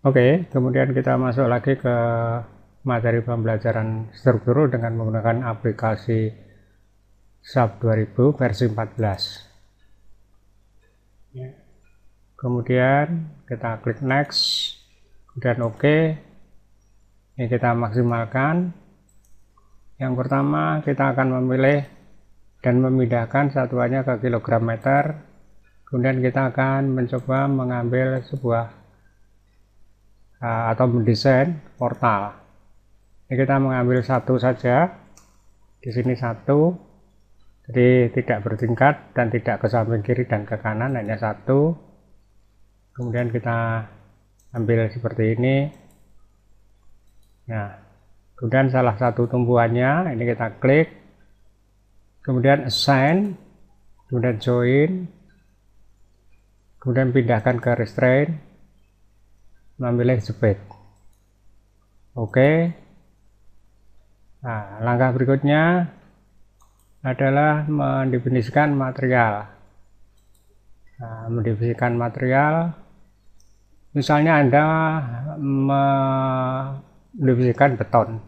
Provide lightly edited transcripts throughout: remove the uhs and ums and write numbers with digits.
Oke, kemudian kita masuk lagi ke materi pembelajaran struktur dengan menggunakan aplikasi SAP 2000 versi 14. Ya. Kemudian kita klik next, kemudian oke. Ini kita maksimalkan. Yang pertama kita akan memilih dan memindahkan satuannya ke kilogram meter. Kemudian kita akan mencoba mengambil sebuah atau mendesain portal. Ini kita mengambil satu saja, di sini satu, jadi tidak bertingkat dan tidak ke samping kiri dan ke kanan, hanya satu. Kemudian kita ambil seperti ini. Nah, kemudian salah satu tumbuhannya ini kita klik, kemudian assign, kemudian join, kemudian pindahkan ke restraint, memilih speed. Oke. Nah, langkah berikutnya adalah mendefinisikan material. Nah, mendefinisikan material, misalnya Anda mendefinisikan beton.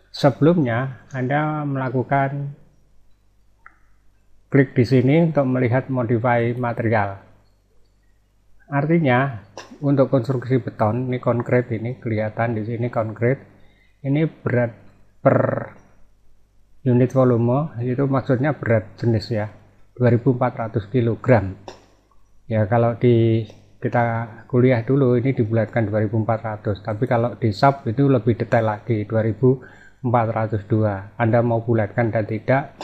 Sebelumnya Anda melakukan klik di sini untuk melihat modify material. Artinya untuk konstruksi beton, ini konkret, ini kelihatan di sini konkret, ini berat per unit volume, itu maksudnya berat jenis ya, 2400 kg. Ya kalau di kita kuliah dulu ini dibulatkan 2400, tapi kalau di SAP itu lebih detail lagi, 2402. Anda mau bulatkan dan tidak,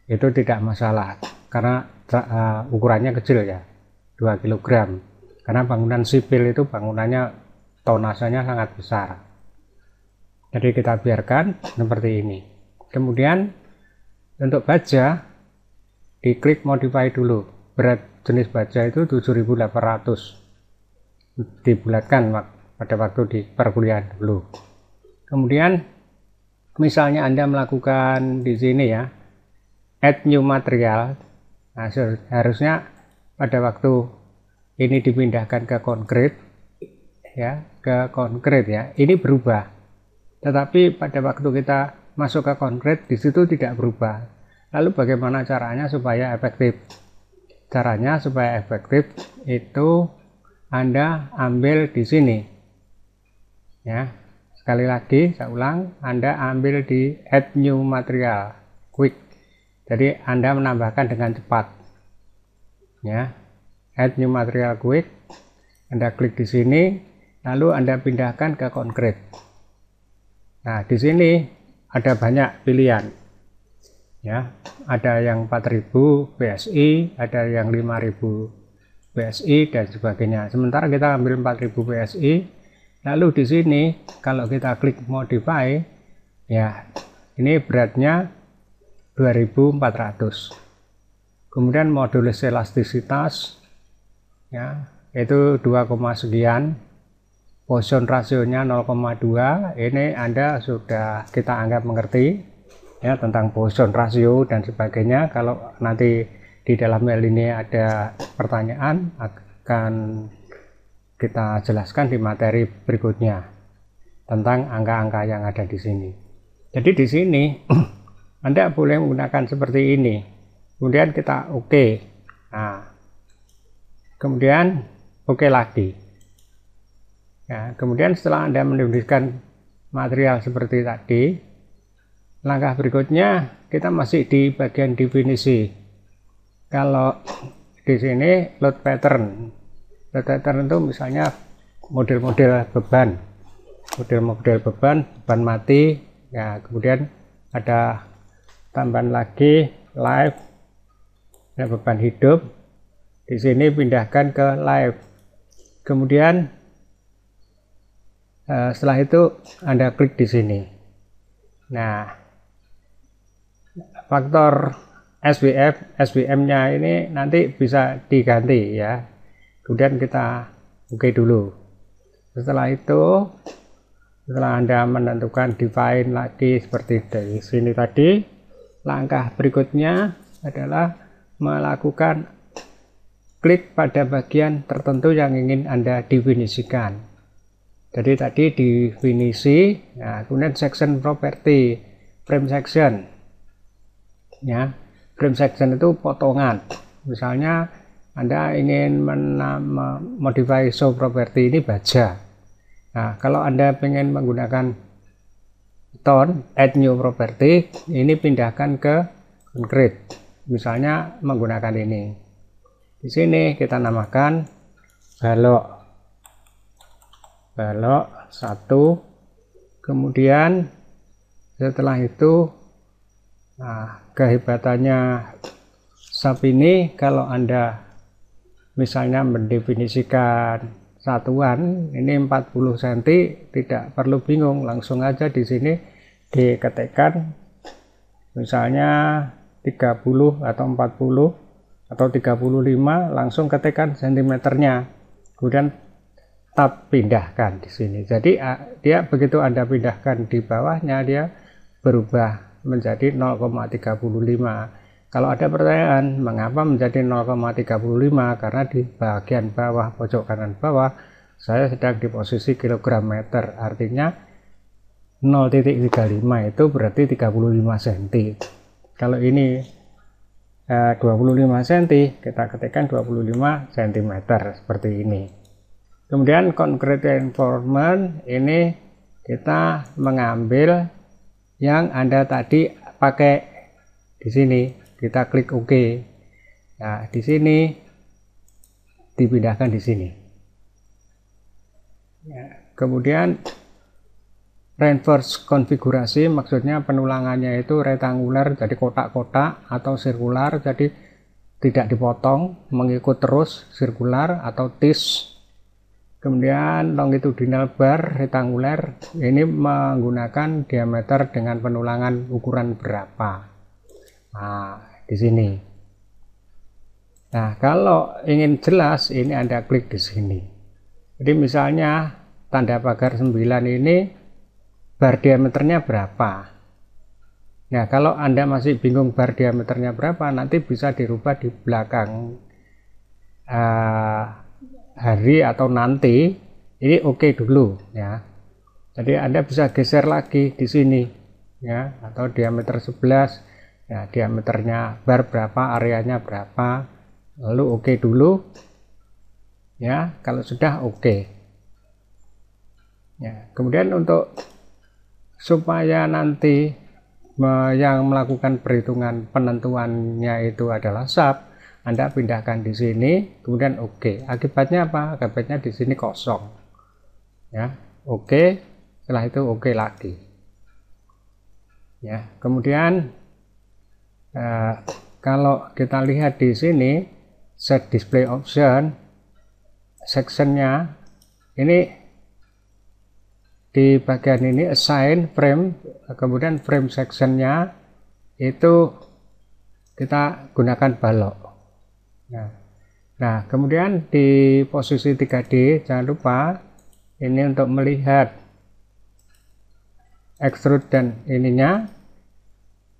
itu tidak masalah karena ukurannya kecil ya, 2 kg. Karena bangunan sipil itu bangunannya tonasenya sangat besar. Jadi kita biarkan seperti ini. Kemudian untuk baja diklik modify dulu. Berat jenis baja itu 7800. Dibulatkan pada waktu di perkuliahan dulu. Kemudian misalnya Anda melakukan di sini ya, add new material. Nah, harusnya pada waktu ini dipindahkan ke konkret ya, ini berubah. Tetapi pada waktu kita masuk ke konkret di situ tidak berubah. Lalu bagaimana caranya supaya efektif? Caranya supaya efektif itu Anda ambil di sini. Ya. Sekali lagi saya ulang, Anda ambil di add new material quick. Jadi Anda menambahkan dengan cepat. Ya. Add new material quick, Anda klik di sini, lalu Anda pindahkan ke konkret. Nah, di sini ada banyak pilihan. Ya, ada yang 4000 PSI, ada yang 5000 PSI dan sebagainya. Sementara kita ambil 4000 PSI, lalu di sini kalau kita klik modify, ya, ini beratnya 2400. Kemudian modulus elastisitas ya, itu 2, sekian, Poisson rasionya 0,2. Ini Anda sudah kita anggap mengerti ya tentang Poisson rasio dan sebagainya. Kalau nanti di dalam ini ada pertanyaan akan kita jelaskan di materi berikutnya tentang angka-angka yang ada di sini. Jadi di sini Anda boleh menggunakan seperti ini. Kemudian kita oke. Nah, kemudian oke lagi. Ya, kemudian setelah Anda mendefinisikan material seperti tadi, langkah berikutnya kita masih di bagian definisi. Kalau di sini load pattern. Load pattern itu misalnya model-model beban. Model-model beban mati. Ya, kemudian ada tambahan lagi live. Ya, beban hidup. Di sini pindahkan ke live. Kemudian setelah itu Anda klik di sini. Nah, faktor SBM-nya ini nanti bisa diganti ya. Kemudian kita oke dulu. Setelah itu, setelah Anda menentukan define lagi seperti di sini tadi, langkah berikutnya adalah melakukan klik pada bagian tertentu yang ingin Anda definisikan. Jadi tadi definisi, nah kemudian section property, frame section. Ya, frame section itu potongan. Misalnya Anda ingin modify show property ini baja. Nah, kalau Anda ingin menggunakan tone, add new property, ini pindahkan ke concrete. Misalnya menggunakan ini. Di sini kita namakan balok. Balok 1. Kemudian setelah itu, nah, kehebatannya sub ini, kalau Anda misalnya mendefinisikan satuan ini 40 cm, tidak perlu bingung, langsung aja di sini diketikkan misalnya 30 atau 40 atau 35, langsung ketikkan sentimeternya, kemudian tab pindahkan di sini. Jadi dia begitu Anda pindahkan di bawahnya, dia berubah menjadi 0,35. Kalau ada pertanyaan mengapa menjadi 0,35, karena di bagian bawah pojok kanan bawah saya sedang di posisi kilogram meter, artinya 0,35 itu berarti 35 cm. Kalau ini 25 cm, kita ketikkan 25 cm seperti ini. Kemudian concrete information ini kita mengambil yang Anda tadi pakai di sini, kita klik OK. Nah, di sini dipindahkan di sini. Ya, kemudian reinforce konfigurasi, maksudnya penulangannya itu rektanguler jadi kotak-kotak, atau sirkular jadi tidak dipotong, mengikut terus sirkular atau tis. Kemudian longitudinal bar rektanguler, ini menggunakan diameter dengan penulangan ukuran berapa. Nah, di sini. Nah, kalau ingin jelas, ini Anda klik di sini. Jadi misalnya tanda pagar 9 ini bar diameternya berapa. Nah, kalau Anda masih bingung bar diameternya berapa, nanti bisa dirubah di belakang hari atau nanti. Ini oke dulu ya. Jadi Anda bisa geser lagi di sini ya, atau diameter 11 ya, diameternya bar berapa, areanya berapa, lalu oke dulu ya. Kalau sudah oke ya. Kemudian untuk supaya nanti yang melakukan perhitungan penentuannya itu adalah sub, Anda pindahkan di sini, kemudian oke. Akibatnya apa? Akibatnya di sini kosong. Ya, oke. Setelah itu oke lagi. Ya, kemudian kalau kita lihat di sini set display option, sectionnya ini di bagian ini assign frame, kemudian frame sectionnya itu kita gunakan balok. Nah, kemudian di posisi 3D jangan lupa ini untuk melihat extrude dan ininya.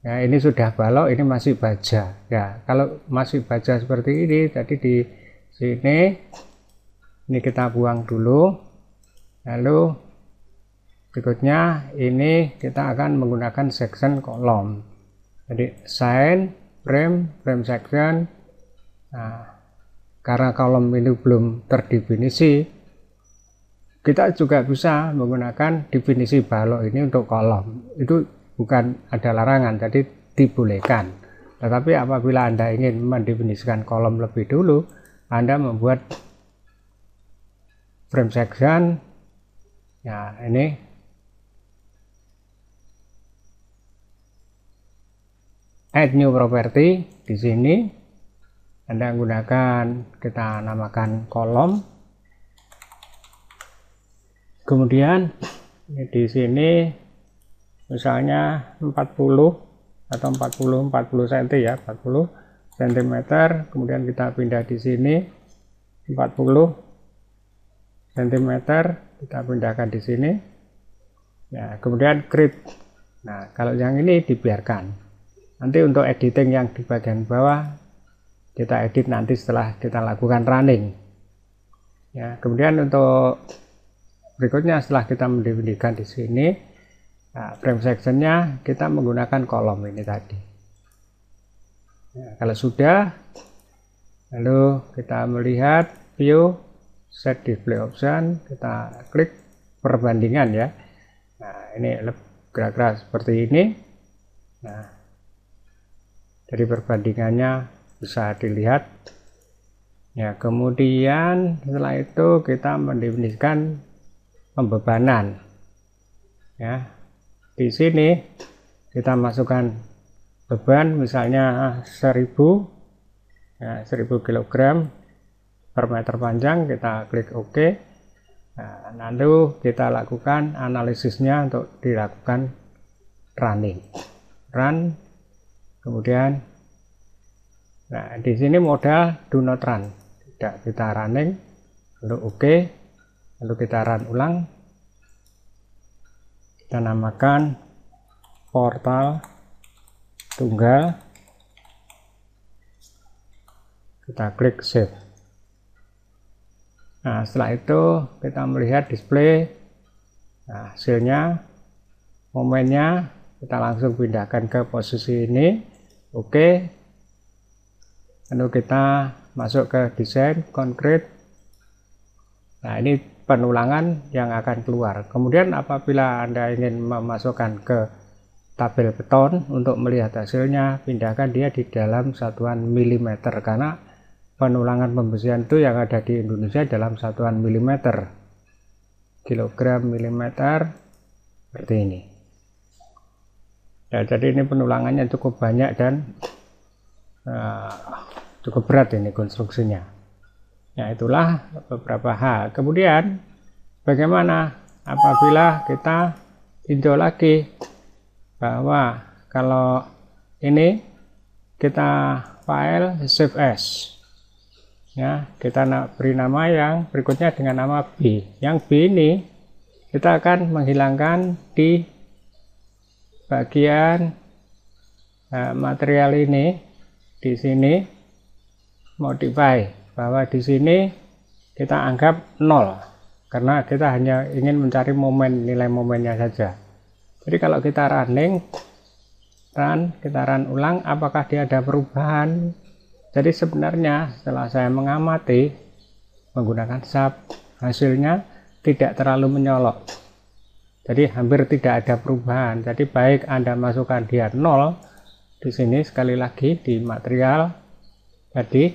Ya, ini sudah balok, ini masih baja. Ya, kalau masih baja seperti ini, tadi di sini ini kita buang dulu. Lalu berikutnya ini kita akan menggunakan section kolom. Jadi sign frame section. Nah, karena kolom ini belum terdefinisi, kita juga bisa menggunakan definisi balok ini untuk kolom. Itu bukan ada larangan, jadi dibolehkan. Tetapi apabila Anda ingin mendefinisikan kolom lebih dulu, Anda membuat frame section. Ya, ini add new property. Di sini Anda gunakan, kita namakan kolom. Kemudian di sini misalnya 40 atau 40 cm ya, 40 cm. Kemudian kita pindah di sini 40 cm, kita pindahkan di sini. Ya, kemudian grid. Nah, kalau yang ini dibiarkan. Nanti untuk editing yang di bagian bawah kita edit nanti setelah kita lakukan running. Ya, kemudian untuk Berikutnya setelah kita mendefinisikan di sini, nah, frame sectionnya kita menggunakan kolom ini tadi. Nah, kalau sudah, lalu kita melihat view set display option, kita klik perbandingan ya. Nah, ini kira-kira seperti ini. Nah, dari perbandingannya bisa dilihat ya. Kemudian setelah itu kita mendefinisikan pembebanan ya. Di sini kita masukkan beban misalnya 1000 ya, 1000 kg per meter panjang, kita klik OK. Nah, lalu kita lakukan analisisnya untuk dilakukan running. Run, kemudian nah di sini modal do not run, tidak kita running, lalu OK, lalu kita run ulang. Kita namakan portal tunggal, kita klik save. Nah, setelah itu kita melihat display. Nah, hasilnya, momennya kita langsung pindahkan ke posisi ini. Oke. Lalu kita masuk ke desain konkret. Nah, ini penulangan yang akan keluar. Kemudian apabila Anda ingin memasukkan ke tabel beton untuk melihat hasilnya, pindahkan dia di dalam satuan milimeter, karena penulangan pembesian itu yang ada di Indonesia dalam satuan milimeter, kilogram milimeter, seperti ini ya. Jadi ini penulangannya cukup banyak dan cukup berat ini konstruksinya ya. Itulah beberapa hal. Kemudian bagaimana apabila kita tinjau lagi bahwa kalau ini kita file save as ya, kita beri nama yang berikutnya dengan nama B. Yang B ini kita akan menghilangkan di bagian material ini. Di sini modify, bahwa di sini kita anggap 0 karena kita hanya ingin mencari momen, nilai momennya saja. Jadi kalau kita running, kita run ulang, apakah dia ada perubahan? Jadi sebenarnya setelah saya mengamati menggunakan SAP, hasilnya tidak terlalu menyolok. Jadi hampir tidak ada perubahan. Jadi baik Anda masukkan dia 0 di sini, sekali lagi di material. Jadi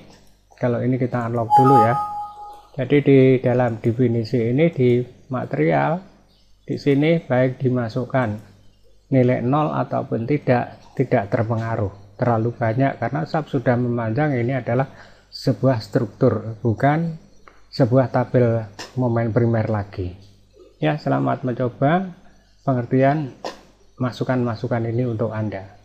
kalau ini kita unlock dulu ya. Jadi di dalam definisi ini di material, di sini baik dimasukkan nilai 0 ataupun tidak terpengaruh terlalu banyak, karena SAP sudah memanjang. Ini adalah sebuah struktur, bukan sebuah tabel momen primer lagi ya. Selamat mencoba pengertian masukan-masukan ini untuk Anda.